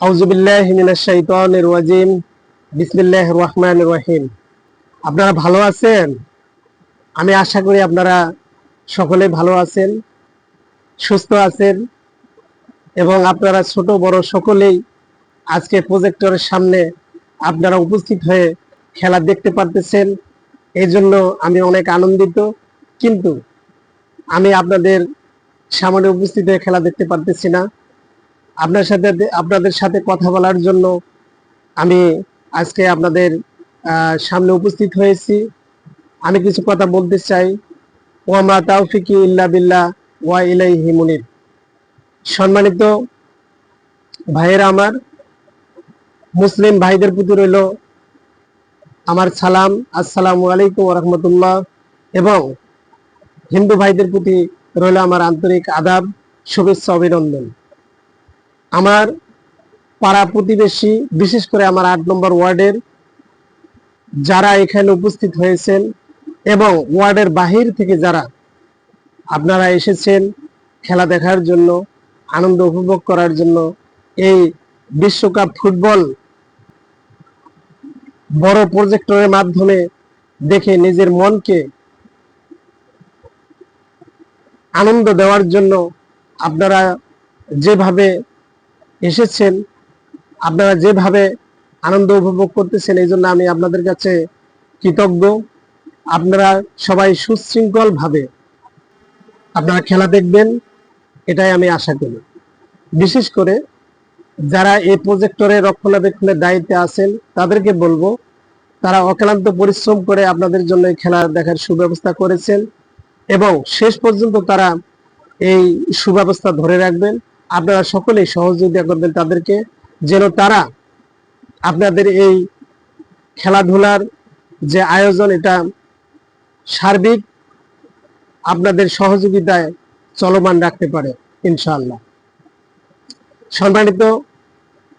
আউযু বিল্লাহি মিনাশ শাইতানির রাজিম। বিসমিল্লাহির রহমানির রহিম। আপনারা ভালো আছেন? আমি আশা করি আপনারা সকলে ভালো আছেন, সুস্থ আছেন এবং আপনারা ছোট বড় সকলেই আজকে প্রজেক্টরের সামনে আপনারা উপস্থিত হয়ে খেলা দেখতে পারতেছেন। এই জন্য আমি অনেক আনন্দিত। কিন্তু আমি আপনাদের সামনে উপস্থিত হয়ে খেলা দেখতে পারতেছি না। আপনাদের সাথে কথা বলার জন্য আমি আজকে আপনাদের সামনে উপস্থিত হয়েছি। আমি কিছু কথা বলতে চাই। ওয়ামা তাওফিকি ইল্লা বিল্লাহ ওয়া ইলাইহি মুনিব। সম্মানিত ভাইয়েরা, আমার মুসলিম ভাইদের প্রতি রইল আমার সালাম, আসসালামু আলাইকুম ওয়া রাহমাতুল্লাহ, এবং হিন্দু ভাইদের প্রতি রইল আমার আন্তরিক আদাব, শুভেচ্ছা, অভিনন্দন। আমার পাড়া প্রতিবেশী, বিশেষ করে আমার ৮ নম্বর ওয়ার্ডের যারা এখানে উপস্থিত হয়েছেন এবং ওয়ার্ডের বাহির থেকে যারা আপনারা এসেছেন খেলা দেখার জন্য, আনন্দ উপভোগ করার জন্য, এই বিশ্বকাপ ফুটবল বড় প্রজেক্টরের মাধ্যমে দেখে নিজের মনকে আনন্দ দেওয়ার জন্য আপনারা যেভাবে এসেছেন, আপনারা যেভাবে আনন্দ উপভোগ করতেছেন, এই জন্য আমি আপনাদের কাছে কৃতজ্ঞ। আপনারা সবাই সুশৃঙ্খল ভাবে আপনারা খেলা দেখবেন, এটাই আমি আশা করি। বিশেষ করে যারা এই প্রজেক্টরের রক্ষণাবেক্ষণের দায়িত্বে আছেন তাদেরকে বলবো, তারা অক্লান্ত পরিশ্রম করে আপনাদের জন্য এই খেলা দেখার সুব্যবস্থা করেছেন এবং শেষ পর্যন্ত তারা এই সুব্যবস্থা ধরে রাখবেন। আপনারা সকলেই সহযোগিতা করবেন তাদেরকে, যেন তারা আপনাদের এই খেলাধুলার যে আয়োজন, এটা সার্বিক আপনাদের সহযোগিতায় চলমান রাখতে পারে ইনশাআল্লাহ। সম্মানিত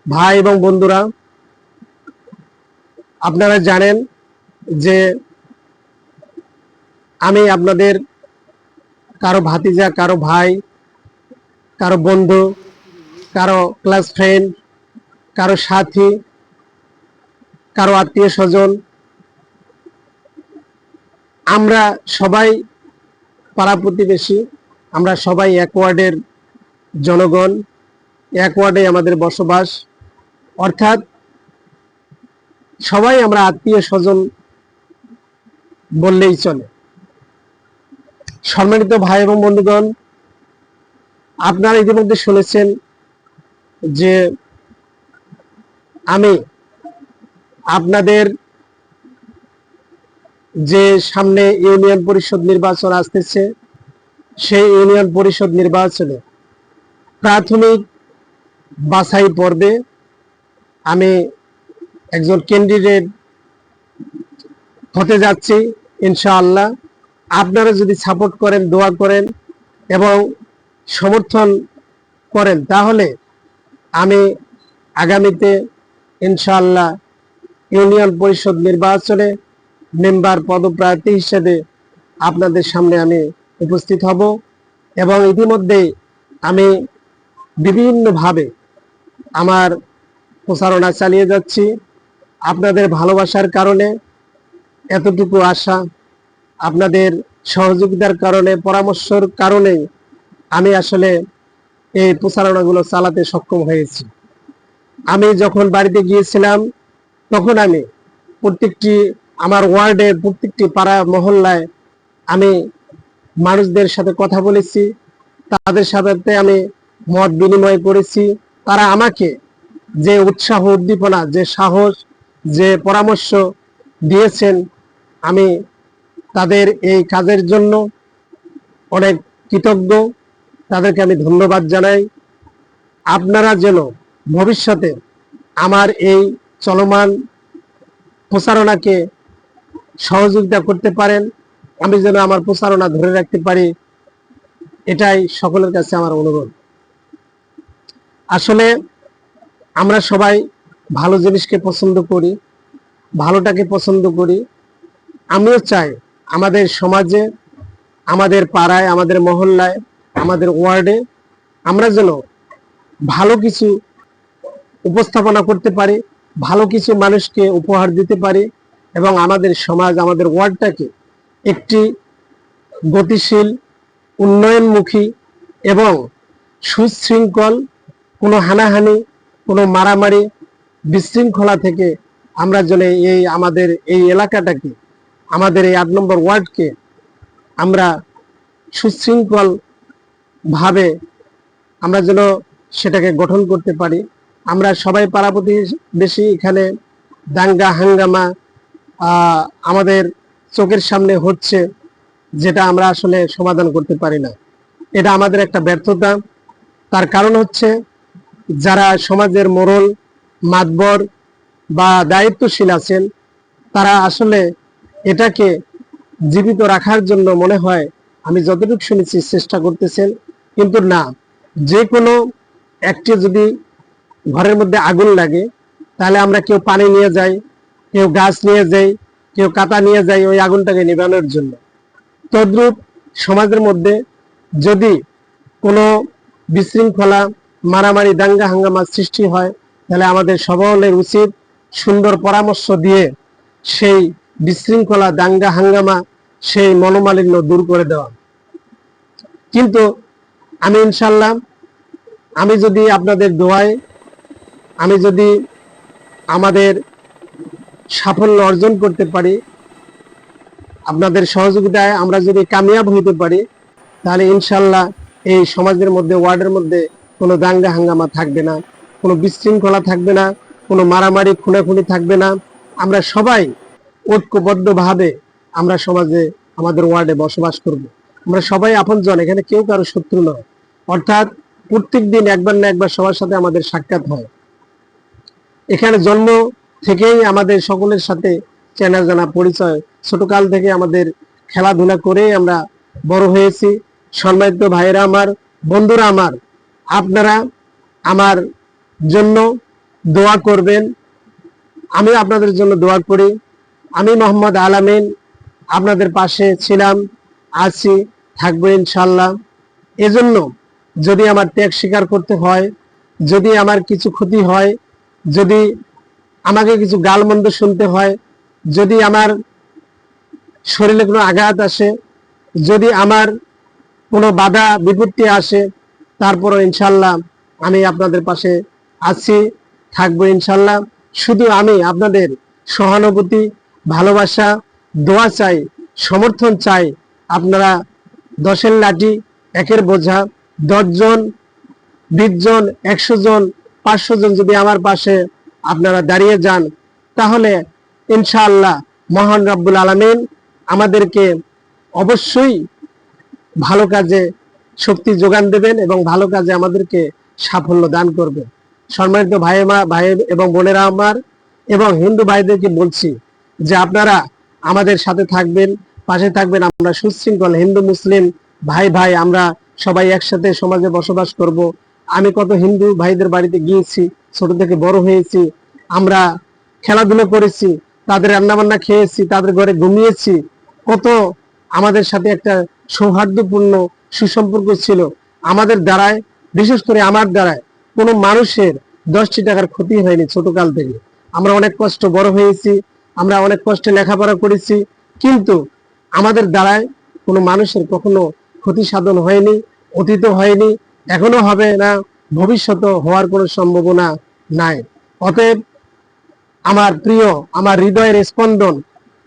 ভাই এবং বন্ধুরা, আপনারা জানেন যে আমি আপনাদের কারো ভাতিজা, কারো ভাই, কারো বন্ধু, কারো ক্লাস ফ্রেন্ড, কারো সাথী, কারো আত্মীয় স্বজন। আমরা সবাই পাড়া প্রতিবেশী, আমরা সবাই এক ওয়ার্ডের জনগণ, এক ওয়ার্ডে আমাদের বসবাস, অর্থাৎ সবাই আমরা আত্মীয় স্বজন বললেই চলে। সম্মানিত ভাই এবং বন্ধুগণ, আপনারা ইতিমধ্যে শুনেছেন যে আমি আপনাদের যে সামনে ইউনিয়ন পরিষদ নির্বাচন আসতেছে, সেই ইউনিয়ন পরিষদ নির্বাচনে প্রাথমিক বাছাই পর্বে আমি একজন ক্যান্ডিডেট হতে যাচ্ছি ইনশাআল্লাহ। আপনারা যদি সাপোর্ট করেন, দোয়া করেন এবং সমর্থন করেন, তাহলে আমি আগামীতে ইনশাআল্লাহ ইউনিয়ন পরিষদ নির্বাচনে মেম্বার পদপ্রার্থী হিসেবে আপনাদের সামনে আমি উপস্থিত হব এবং ইতিমধ্যে আমি বিভিন্নভাবে আমার প্রচারণা চালিয়ে যাচ্ছি। আপনাদের ভালোবাসার কারণে এতটুকু আশা, আপনাদের সহযোগিতার কারণে, পরামর্শের কারণে আমি আসলে এই প্রচারণাগুলো চালাতে সক্ষম হয়েছি। আমি যখন বাড়িতে গিয়েছিলাম, তখন আমি প্রত্যেকটি আমার ওয়ার্ডের প্রত্যেকটি পাড়া মহল্লায় আমি মানুষদের সাথে কথা বলেছি, তাদের সাথে আমি মত বিনিময় করেছি। তারা আমাকে যে উৎসাহ, উদ্দীপনা, যে সাহস, যে পরামর্শ দিয়েছেন, আমি তাদের এই কাজের জন্য অনেক কৃতজ্ঞ। তাদেরকে আমি ধন্যবাদ জানাই। আপনারা যেন ভবিষ্যতে আমার এই চলমান প্রচারণাকে সহযোগিতা করতে পারেন, আমি যেন আমার প্রচারণা ধরে রাখতে পারি, এটাই সকলের কাছে আমার অনুরোধ। আসলে আমরা সবাই ভালো জিনিসকে পছন্দ করি, ভালোটাকে পছন্দ করি। আমিও চাই আমাদের সমাজে, আমাদের পাড়ায়, আমাদের মহল্লায়, আমাদের ওয়ার্ডে আমরা যেন ভালো কিছু উপস্থাপনা করতে পারি, ভালো কিছু মানুষকে উপহার দিতে পারি এবং আমাদের সমাজ, আমাদের ওয়ার্ডটাকে একটি গতিশীল, উন্নয়নমুখী এবং সুশৃঙ্খল, কোনো হানাহানি, কোনো মারামারি, বিশৃঙ্খলা থেকে আমরা যেন আমাদের এই এলাকাটাকে, আমাদের এই 8 নম্বর ওয়ার্ডকে আমরা সুশৃঙ্খল ভাবে আমরা যেন সেটাকে গঠন করতে পারি। আমরা সবাই পাড়া প্রতিবেশী এখানে দাঙ্গা হাঙ্গামা আমাদের চোখের সামনে হচ্ছে, যেটা আমরা আসলে সমাধান করতে পারি না। এটা আমাদের একটা ব্যর্থতা। তার কারণ হচ্ছে যারা সমাজের মোড়ল, মাতবর বা দায়িত্বশীল আছেন, তারা আসলে এটাকে জীবিত রাখার জন্য মনে হয়, আমি যতটুকু শুনেছি, চেষ্টা করতেছেন। কিন্তু না, যে কোনো একটি যদি ঘরের মধ্যে আগুন লাগে, তাহলে আমরা কেউ পানি নিয়ে যাই, কেউ গাছ নিয়ে যাই, কেউ কাঁটা নিয়ে যাই ওই আগুনটাকে নিভানোর জন্য। তদ্রূপ সমাজের মধ্যে যদি কোনো বিশৃঙ্খলা, মারামারি, দাঙ্গা হাঙ্গামা সৃষ্টি হয়, তাহলে আমাদের সকলের উচিত সুন্দর পরামর্শ দিয়ে সেই বিশৃঙ্খলা, দাঙ্গা হাঙ্গামা, সেই মনোমালিন্য দূর করে দেওয়া। কিন্তু আমি ইনশাল্লাহ, আমি যদি আপনাদের দোয়ায়, আমি যদি আমাদের সাফল্য অর্জন করতে পারি, আপনাদের সহযোগিতায় আমরা যদি কামিয়াব হইতে পারি, তাহলে ইনশাল্লাহ এই সমাজের মধ্যে, ওয়ার্ডের মধ্যে কোনো দাঙ্গা হাঙ্গামা থাকবে না, কোনো বিশৃঙ্খলা থাকবে না, কোনো মারামারি খুনাখুনি থাকবে না। আমরা সবাই ঐক্যবদ্ধভাবে আমরা সমাজে, আমাদের ওয়ার্ডে বসবাস করব। আমরা সবাই আপনজন, এখানে কেউ কারো শত্রু নয়। অর্থাৎ প্রত্যেক দিন একবার না একবার সবার সাথে আমাদের সাক্ষাৎ হয়। এখানে জন্ম থেকেই আমাদের সকলের সাথে চেনা জানা পরিচয়, ছোটকাল থেকে আমাদের খেলাধুলা করে আমরা বড় হয়েছি। সম্মানিত ভাইয়েরা আমার, বন্ধুরা আমার, আপনারা আমার জন্য দোয়া করবেন, আমি আপনাদের জন্য দোয়া করি। আমি মোহাম্মদ আলামিন আপনাদের পাশে ছিলাম, আছি, থাকবো ইনশাল্লাহ। এজন্য যদি আমার ত্যাগ স্বীকার করতে হয়, যদি আমার কিছু ক্ষতি হয়, যদি আমাকে কিছু গালমন্দ শুনতে হয়, যদি আমার শরীরে কোনো আঘাত আসে, যদি আমার কোনো বাধা বিপত্তি আসে, তারপরও ইনশাল্লাহ আমি আপনাদের পাশে আছি, থাকবো ইনশাল্লাহ। শুধু আমি আপনাদের সহানুভূতি, ভালোবাসা, দোয়া চাই, সমর্থন চাই। আপনারা 10-এর লাঠি 1-এর বোঝা, 10 জন, 20 জন, 100 জন, 500 জন যদি আমার পাশে আপনারা দাঁড়িয়ে যান, তাহলে ইনশাআল্লাহ মহান রব্বুল আলামিন আমাদেরকে অবশ্যই ভালো কাজে শক্তি যোগান দেবেন এবং ভালো কাজে আমাদেরকে সাফল্য দান করবেন। সম্মানিত ভাই এবং বোনেরা আমার, এবং হিন্দু ভাইদেরকে বলছি যে আপনারা আমাদের সাথে থাকবেন, পাশে থাকবেন। আমরা সুশৃঙ্খল হিন্দু মুসলিম ভাই ভাই, আমরা সবাই একসাথে সমাজে বসবাস করব। আমি কত হিন্দু ভাইদের বাড়িতে গিয়েছি, ছোট থেকে বড় হয়েছি, আমরা খেলাধুলা করেছি, তাদের রান্নাবান্না খেয়েছি, তাদের ঘরে ঘুমিয়েছি। কত আমাদের সাথে একটা সৌহার্দ্যপূর্ণ সুসম্পর্ক ছিল। আমাদের দ্বারায়, বিশেষ করে আমার দ্বারায়, কোনো মানুষের 10টি টাকার ক্ষতি হয়নি। ছোটকাল থেকে আমরা অনেক কষ্ট বড় হয়েছি, আমরা অনেক কষ্টে লেখাপড়া করেছি, কিন্তু আমাদের দ্বারায় কোনো মানুষের কখনো ক্ষতি সাধন হয়নি, অতীত হয়নি, এখনো হবে না, ভবিষ্যতে হওয়ার কোনো সম্ভাবনা নাই। অতএব আমার প্রিয়, আমার হৃদয়ের স্পন্দন,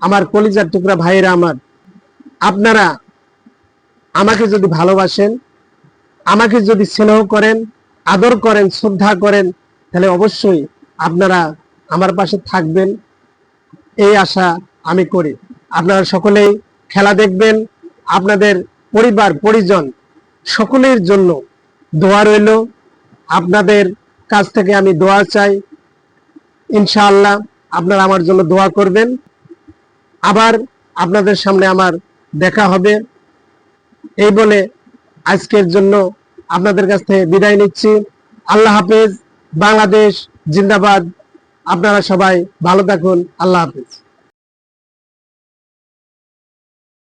আমার কলিজার টুকরা ভাইয়েরা আমার, আপনারা আমাকে যদি ভালোবাসেন, আমাকে যদি স্নেহ করেন, আদর করেন, শ্রদ্ধা করেন, তাহলে অবশ্যই আপনারা আমার পাশে থাকবেন, এই আশা আমি করি। আপনারা সকলেই খেলা দেখবেন, আপনাদের পরিবার পরিজন সকলের জন্য দোয়া রইল। আপনাদের কাছ থেকে আমি দোয়া চাই, ইনশাআল্লাহ আপনারা আমার জন্য দোয়া করবেন। আবার আপনাদের সামনে আমার দেখা হবে। এই বলে আজকের জন্য আপনাদের কাছ থেকে বিদায় নিচ্ছি। আল্লাহ হাফেজ। বাংলাদেশ জিন্দাবাদ। আপনারা সবাই ভালো থাকুন। আল্লাহ হাফেজ।